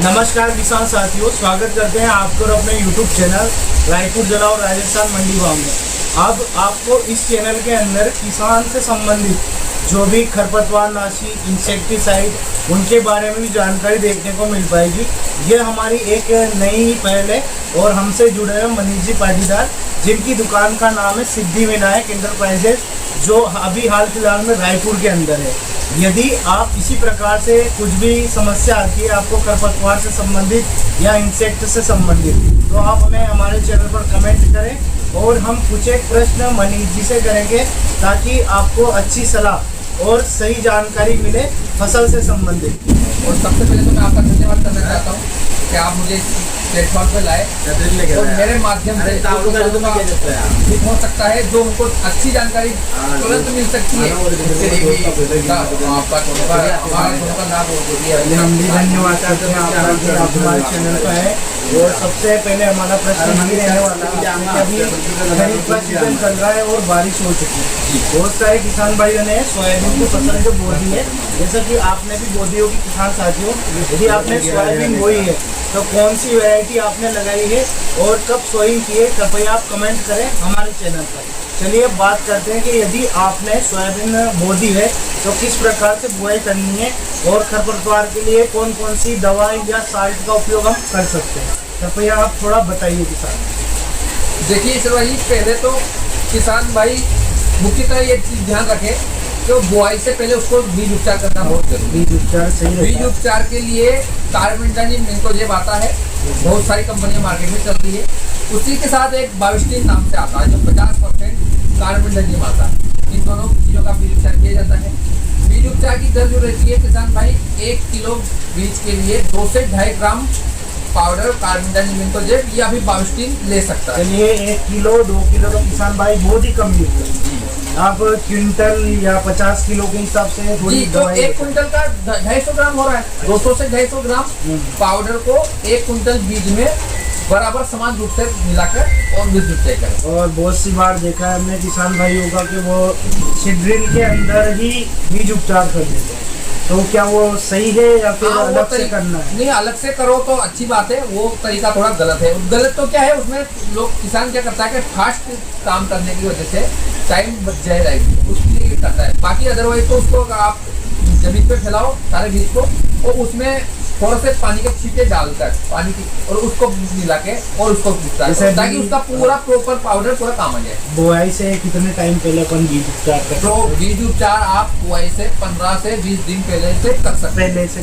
नमस्कार किसान साथियों, स्वागत करते हैं आपको अपने YouTube चैनल रायपुर जिला और राजस्थान मंडी भाव में। अब आपको इस चैनल के अंदर किसान से संबंधित जो भी खरपतवार नाशी, इंसेक्टिसाइड, उनके बारे में भी जानकारी देखने को मिल पाएगी। ये हमारी एक नई पहल है और हमसे जुड़े हुए मनीष जी पाटीदार, जिनकी दुकान का नाम है सिद्धि विनायक इंटरप्राइजेज, जो अभी हाल फिलहाल में रायपुर के अंदर है। यदि आप इसी प्रकार से कुछ भी समस्या आती है आपको खरपतवार से संबंधित या इंसेक्ट से संबंधित, तो आप हमें हमारे चैनल पर कमेंट करें और हम कुछ एक प्रश्न मनीष जी से करेंगे ताकि आपको अच्छी सलाह और सही जानकारी मिले फसल से संबंधित। और सबसे पहले तो मैं आपका धन्यवाद करना चाहता हूँ कि आप मुझे प्लेटफॉर्म पर लाए और मेरे माध्यम से ठीक हो सकता है, जो उनको अच्छी जानकारी तुरंत मिल सकती है। हम भी धन्यवाद करते हैं आपका, आप हमारे चैनल पर है। और सबसे पहले हमारा प्रश्न ये रहने वाला है कि अभी खरीफ का सीजन चल रहा है और बारिश हो चुकी है। बहुत सारे किसान भाइयों ने सोयाबीन की फसल जो बो दी है, जैसा कि आपने भी बो दी होगी किसान साथियों। यदि आपने सोयाबीन बोई है तो कौन सी वैरायटी आपने लगाई है और कब सोइंग की है, कृपया आप कमेंट करें हमारे चैनल पर। चलिए अब बात करते हैं कि यदि आपने सोयाबीन बो दी है तो किस प्रकार से बुआई करनी है और खरपतवार के लिए कौन कौन सी दवाई या साल्ट का उपयोग हम कर सकते हैं, कृपया आप थोड़ा बताइए किसान। देखिए सर भाई, पहले तो किसान भाई मुख्यतः ये चीज ध्यान रखें कि बुआई से पहले उसको बीज उपचार करना बहुत जरूरी है। बीज उपचार सही रहता है। बीज उपचार के लिए कार्बेंडाजिम मिंकोजेब आता है, बहुत सारी कंपनियां मार्केट में चल रही है। उसी के साथ एक बाविस्टीन नाम से आता है जो 50% कार्बेंडाजिम आता है। इन दोनों चीज़ों का बीज उपचार किया जाता है। बीज उपचार की दर जो रहती है किसान भाई, 1 किलो बीज के लिए 2 से 2.5 ग्राम पाउडर कार्बेंडाजिम मिंकोजेब या फिर बाविस्टीन ले सकता है। चलिए 1 किलो 2 किलो तो किसान भाई बहुत ही कम यूज करते हैं। आप क्विंटल या 50 किलो के हिसाब से थोड़ी तो 1 कुंटल का 250 ग्राम हो रहा है। 200 से 250 ग्राम पाउडर को 1 कुंटल बीज में बराबर समान रूप से मिलाकर और बीज उपचार करें। और बहुत सी बार देखा है हमने किसान भाइयों का कि वो सीड्रिल के अंदर ही बीज उपचार कर देते हैं, तो क्या वो सही है या फिर अलग से करना है? नहीं, अलग से करो तो अच्छी बात है, वो तरीका थोड़ा गलत है। गलत तो क्या है, उसमें लोग किसान क्या करता है कि फास्ट काम करने की वजह से टाइम बच जाएगा, उसके लिए करता है। बाकी अदरवाइज तो उसको आप जमीन पे फैलाओ सारे बीज को और उसमें थोड़ा से पानी के छींटे डालकर पानी की और उसको मिला के और उसको ताकि उसका पूरा प्रॉपर पाउडर पूरा काम आ जाए। बुआई से कितने टाइम पहले अपन बीज उपचार करते हैं? तो बीज उपचार आप बुआई से 15 से 20 दिन पहले से कर सकते हैं। पहले से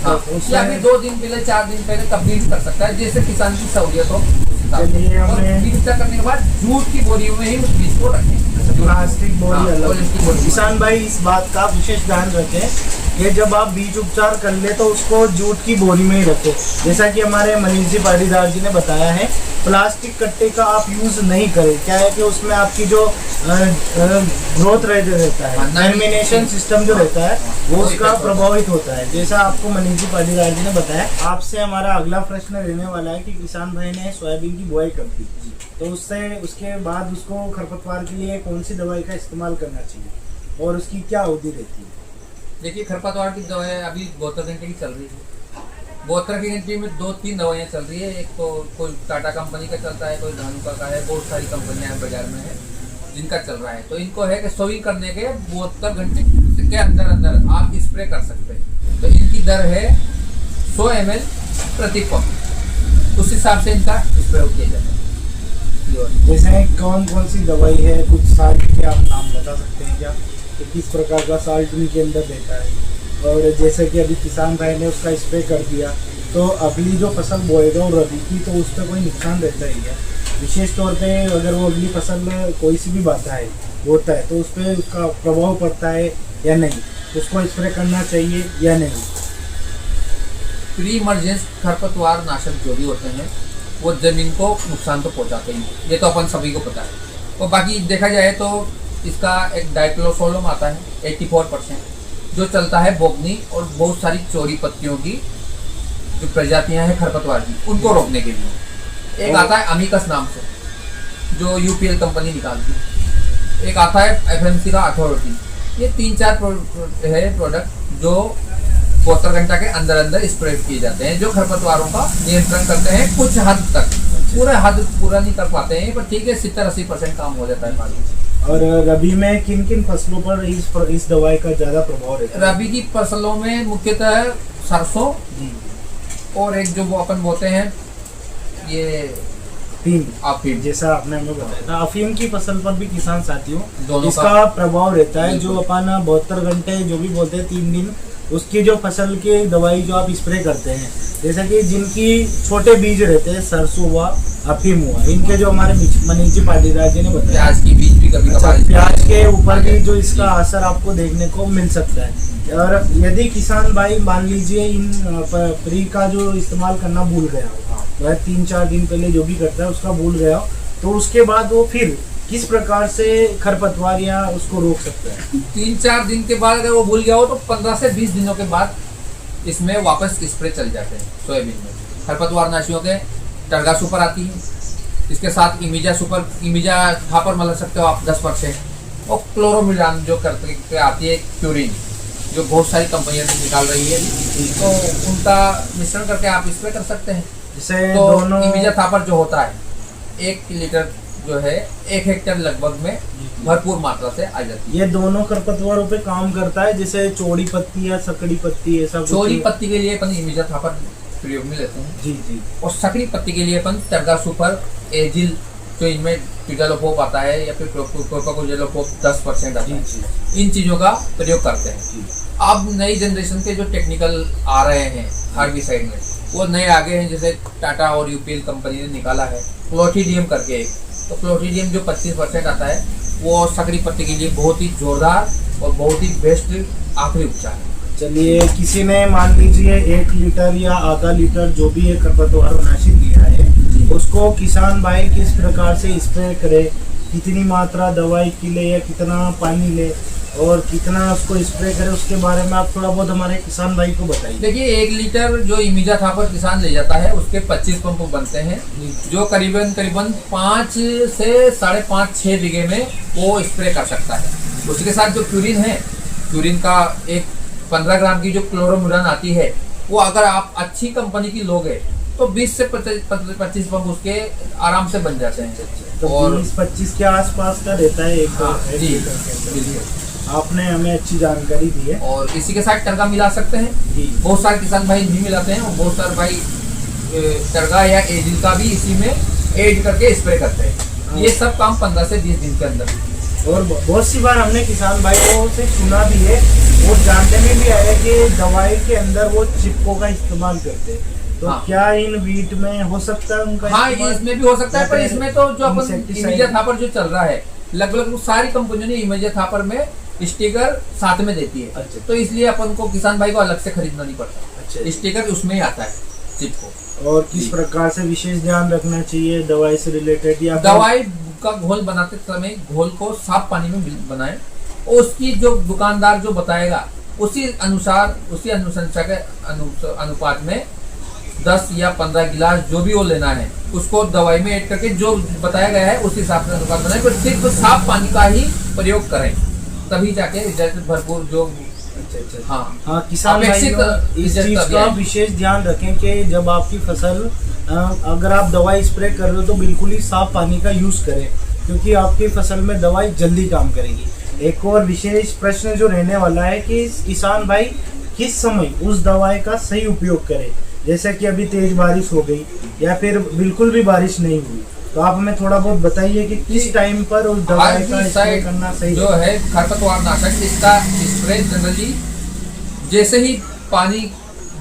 या फिर 2 दिन पहले 4 दिन पहले कभी भी कर सकता है, जैसे किसान की सहूलियत हो। बीज उपचार करने के बाद जूट की बोरी में ही उस बीज को रखें। प्लास्टिक बोरी अलग। किसान भाई इस बात का विशेष ध्यान रखें कि जब आप बीज उपचार कर ले तो उसको जूट की बोरी में ही रखें। जैसा कि हमारे मनीष जी पाटीदार जी ने बताया है, प्लास्टिक कट्टे का आप यूज नहीं करें। क्या है कि उसमें आपकी जो ग्रोथ रहता है, जर्मिनेशन सिस्टम जो रहता है वो उसका प्रभावित होता है, जैसा आपको मनीष जी पाटीदार जी ने बताया। आपसे हमारा अगला प्रश्न रहने वाला है कि किसान भाई ने सोयाबीन की बुआई कर दी, तो उसके बाद उसको खरपतवार के लिए कौन सी दवाई का इस्तेमाल करना चाहिए और उसकी क्या अवधि रहती है? देखिए, खरपतवार की दवाई अभी 72 घंटे की चल रही है। 72 घंटे में 2-3 दवाइयाँ चल रही है। एक तो कोई टाटा कंपनी का चलता है, कोई धानुका का है, बहुत सारी कंपनियां बाजार में है जिनका चल रहा है। तो इनको है कि सोइंग करने के 72 घंटे के अंदर अंदर आप स्प्रे कर सकते हैं। तो इनकी दर है 100 ml प्रति पंप, उस हिसाब से इनका स्प्रे किया जाता है। जैसे कौन कौन सी दवाई है, कुछ साल्ट के आप नाम बता सकते हैं क्या, तो किस प्रकार का साल्ट उनके अंदर रहता है? और जैसे कि अभी किसान भाई ने उसका स्प्रे कर दिया तो अगली जो फसल बोएगा और रबी की, तो उस पर कोई नुकसान रहता है क्या? विशेष तौर पे अगर वो अगली फसल में कोई सी भी बाधा है होता है तो उस पर उसका प्रभाव पड़ता है या नहीं, उसको स्प्रे करना चाहिए या नहीं? प्री इमरजेंस खरपतवार नाशक जो भी होते हैं वो जमीन को नुकसान तो पहुंचाते ही, ये तो अपन सभी को पता है। और बाकी देखा जाए तो इसका एक डाइक्लोरोफोलम आता है 84%, जो चलता है बोगनी और बहुत सारी चोरी पत्तियों की जो प्रजातियां हैं खरपतवार की, उनको रोकने के लिए। एक आता है अमिकस नाम से जो यूपीएल कंपनी निकालती है, एक आता है एफएमसी का अथॉरिटी। ये 3-4 है प्रोडक्ट जो 72 घंटा के अंदर अंदर स्प्रे किए जाते हैं, जो खरपतवारों का नियंत्रण करते हैं कुछ हद तक। पूरा हद पूरा नहीं कर पाते हैं, पर ठीक है 70-80% काम हो जाता है पानी। और रबी में किन किन फसलों पर इस दवाई का ज्यादा प्रभाव रहता है? रबी की फसलों में मुख्यतः सरसों और एक जो वो अपन बोलते हैं ये अफीम, जैसा आपने हमें बताया था, अफीम की फसल पर भी किसान साथियों दोनों इसका प्रभाव रहता है। जो अपन 72 घंटे जो भी बोलते हैं 3 दिन, उसकी जो फसल की दवाई जो आप स्प्रे करते हैं, जैसे कि जिनकी छोटे बीज रहते हैं, सरसों हुआ, अफीम हुआ, इनके जो हमारे मनीषी पाटीदार जी ने बताया, प्याज की बीज भी कभी कभार प्याज के ऊपर भी जो इसका असर आपको देखने को मिल सकता है। और यदि किसान भाई मान लीजिए इन प्री का जो इस्तेमाल करना भूल गया हो, वह 3-4 दिन पहले जो भी करता है उसका भूल गया हो, तो उसके बाद वो फिर किस प्रकार से खरपतवार या उसको रोक सकता है? 3-4 दिन के बाद अगर वो भूल गया हो तो 15 से 20 दिनों के बाद इसमें वापस स्प्रे चल जाते हैं। सोयाबीन में खरपतवार नाशियों के टर्गा सुपर आती है, इसके साथ इमिजा थापर मिला सकते हो आप 10%, और क्लोरोमिलान जो करके आती है क्यूरिन, जो बहुत सारी कंपनियां निकाल रही है, तो उनका मिश्रण करके आप स्प्रे कर सकते हैं। जैसे तो दोनों इमिजा थापर जो होता है 1 लीटर जो है 1 हेक्टेयर लगभग में भरपूर मात्रा से आ जाती है। ये दोनों खरपतवारों पे काम करता है, जैसे चौड़ी पत्ती या सकड़ी पत्ती, ऐसा कुछ? चौड़ी पत्ती के लिए अपन इमिजा थापर प्रयोग में लेते हैं जी। और सकड़ी पत्ती के लिए अपन टर्गा सुपर, एजिल, जो इनमें ट्यूडालोफोप आता है या फिर प्रोपाकोजेलोफोप 10% आता है, इन चीजों का प्रयोग करते हैं। अब नई जनरेशन के जो टेक्निकल आ रहे हैं हार्बिसाइड में, वो नए आगे हैं, जैसे टाटा और यूपीएल कंपनी ने निकाला है क्लोथिडियम करके एक, तो क्लोथिडियम जो 25% आता है, वो सकड़ी पत्ती के लिए बहुत ही जोरदार और बहुत ही बेस्ट आखिरी उपचार है। चलिए, किसी ने मान लीजिए 1 लीटर या आधा लीटर जो भी एक खरपतवार नाशी दिया है, उसको किसान भाई किस प्रकार से स्प्रे करे, कितनी मात्रा दवाई की ले या कितना पानी ले और कितना उसको स्प्रे करे, उसके बारे में आप थोड़ा बहुत हमारे किसान भाई को बताइए। देखिए 1 लीटर जो इमिजा थापर किसान ले जाता है उसके 25 पंप बनते हैं, जो करीबन 5 से 5.5-6 बीघे में वो स्प्रे कर सकता है। उसके साथ जो क्यूरिन है, क्यूरिन का एक 15 ग्राम की जो क्लोरोमिलान आती है, वो अगर आप अच्छी कंपनी की लोगे तो 20 से 25 पंप उसके आराम से बन जाते हैं। तो और 20-25 के आसपास का रहता है एक जी बिल्कुल, आपने हमें अच्छी जानकारी दी है। और इसी के साथ टर्गा मिला सकते हैं, बहुत सारे किसान भाई नहीं मिलाते हैं, और बहुत सारे भाई टर्गा या एजिल का भी इसी में ऐड करके स्प्रे करते हैं। ये सब काम 15 से 20 दिन के अंदर। और बहुत सी बार हमने किसान भाइयों से सुना भी है और जानने में भी आया कि दवाई के अंदर वो चिपको का इस्तेमाल करते हैं, तो क्या इन वीट में हो सकता है उनका? हाँ, इसमें भी हो सकता है, पर इसमें तो जो अपन इमिजा थापर जो चल रहा है, लगभग सारी कंपनियों ने इमिजा थापर में स्टिकर साथ में देती है। अच्छा। तो इसलिए अपन को किसान भाई को अलग से खरीदना नहीं पड़ता। अच्छा। स्टिकर उसमें ही आता है चिपको। और किस प्रकार से विशेष ध्यान रखना चाहिए दवाई से रिलेटेड? या दवाई का घोल बनाते समय घोल को साफ पानी में बनाएं, और उसकी जो दुकानदार जो बताएगा उसी अनुसार, उसी अनुशंसा के अनुपात में 10 या 15 गिलास जो भी वो लेना है उसको दवाई में ऐड करके जो बताया गया है उसी हिसाब से अनुपात बनाएं, पर सिर्फ साफ पानी का ही प्रयोग करें, तभी जाके रिजल्ट भरपूर जो हाँ किसान भाइयों इस चीज का विशेष ध्यान रखें कि जब आपकी फसल अगर आप दवाई स्प्रे कर रहे हो तो बिल्कुल ही साफ पानी का यूज करें, क्योंकि आपकी फसल में दवाई जल्दी काम करेगी। एक और विशेष प्रश्न जो रहने वाला है कि किसान भाई किस समय उस दवाई का सही उपयोग करे, जैसे कि अभी तेज बारिश हो गई या फिर बिल्कुल भी बारिश नहीं हुई, तो आप हमें थोड़ा बहुत बताइए कि किस टाइम पर उस दवाई का स्प्रे करना सही जो है। खरपतवार नाशक इसका स्प्रे जनरली जैसे ही पानी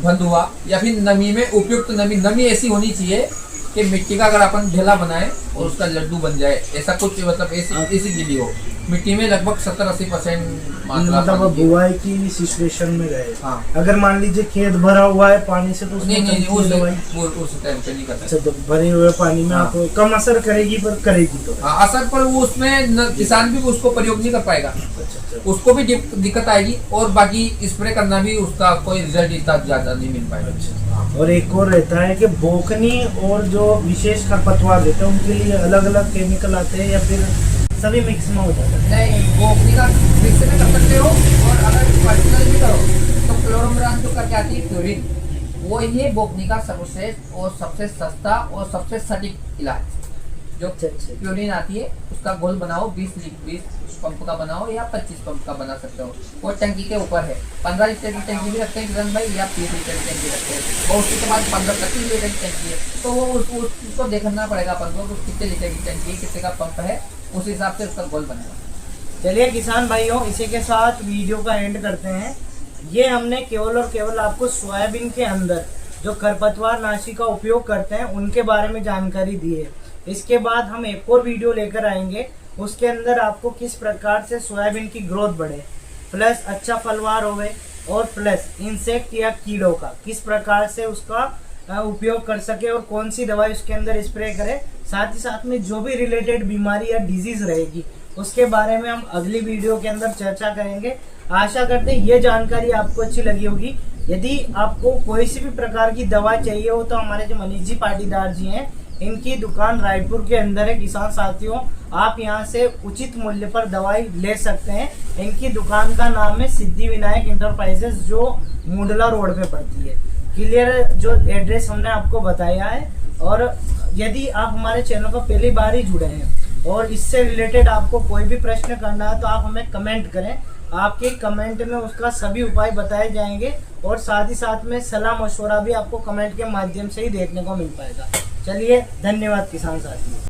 बंद हुआ या फिर नमी में उपयुक्त नमी ऐसी होनी चाहिए कि मिट्टी का अगर अपन ढेला बनाए और उसका लड्डू बन जाए, ऐसा कुछ मतलब ऐसी गिली हो, मिट्टी में लगभग 70-80% मतलब बुआई की सिचुएशन में रहे। हाँ। अगर मान लीजिए खेत भरा हुआ है पानी से तो नहीं उस टाइम पे नहीं करता। अच्छा, तो भरे हुए पानी में आप कम असर करेगी, पर करेगी तो असर पर वो उसमें किसान भी उसको प्रयोग नहीं कर पाएगा। उसको भी दिक्कत आएगी और बाकी स्प्रे करना भी उसका कोई रिजल्ट इतना ज्यादा नहीं मिल पाएगा। और एक और रहता है कि बोकनी और जो विशेष खरपतवार रहते हैं उनके लिए अलग अलग केमिकल आते हैं या फिर सभी मिक्स में हो जाता है? नहीं, बोकनी का मिक्स में कर सकते हो, और अगर पर्सनल भी करो तो क्लोरोमरान जो करके आती है प्यूरिन, वो ये बोकनी का सर्वश्रेष्ठ और सबसे सस्ता और सबसे सटीक इलाज। जो प्यूरिन आती है उसका घोल बनाओ, 20 पंप का बनाओ या 25 पंप का बना सकते हो। वो टंकी के ऊपर है, 15 लीटर की टंकी भी रखते हैं किसान भाई, या 30 लीटर की टंकी रखते हैं, और उसके बाद 15-25 लीटर की टंकी है। तो वो उसको देखना पड़ेगा अपन को कितने लीटर की टंकी है, कितने का पंप है, उस हिसाब से उसका घोल बनेगा। चलिए किसान भाइयों, इसी के साथ वीडियो का एंड करते हैं। ये हमने केवल और केवल आपको सोयाबीन के अंदर जो खरपतवार नाशी का उपयोग करते हैं उनके बारे में जानकारी दी है। इसके बाद हम एक और वीडियो लेकर आएंगे, उसके अंदर आपको किस प्रकार से सोयाबीन की ग्रोथ बढ़े, प्लस अच्छा फलवार होवे, और प्लस इंसेक्ट या कीड़ों का किस प्रकार से उसका उपयोग कर सके और कौन सी दवाई उसके अंदर स्प्रे करे, साथ ही साथ में जो भी रिलेटेड बीमारी या डिजीज रहेगी उसके बारे में हम अगली वीडियो के अंदर चर्चा करेंगे। आशा करते हैं ये जानकारी आपको अच्छी लगी होगी। यदि आपको कोई सी भी प्रकार की दवा चाहिए हो तो हमारे जो मनीष जी पाटीदार जी हैं, इनकी दुकान रायपुर के अंदर है। किसान साथियों, आप यहां से उचित मूल्य पर दवाई ले सकते हैं। इनकी दुकान का नाम है सिद्धि विनायक इंटरप्राइजेस, जो मुंडला रोड पे पड़ती है। क्लियर जो एड्रेस हमने आपको बताया है। और यदि आप हमारे चैनल पर पहली बार ही जुड़े हैं और इससे रिलेटेड आपको कोई भी प्रश्न करना है तो आप हमें कमेंट करें, आपके कमेंट में उसका सभी उपाय बताए जाएंगे, और साथ ही साथ में सलाह मशवरा भी आपको कमेंट के माध्यम से ही देखने को मिल पाएगा। चलिए, धन्यवाद किसान साथियों।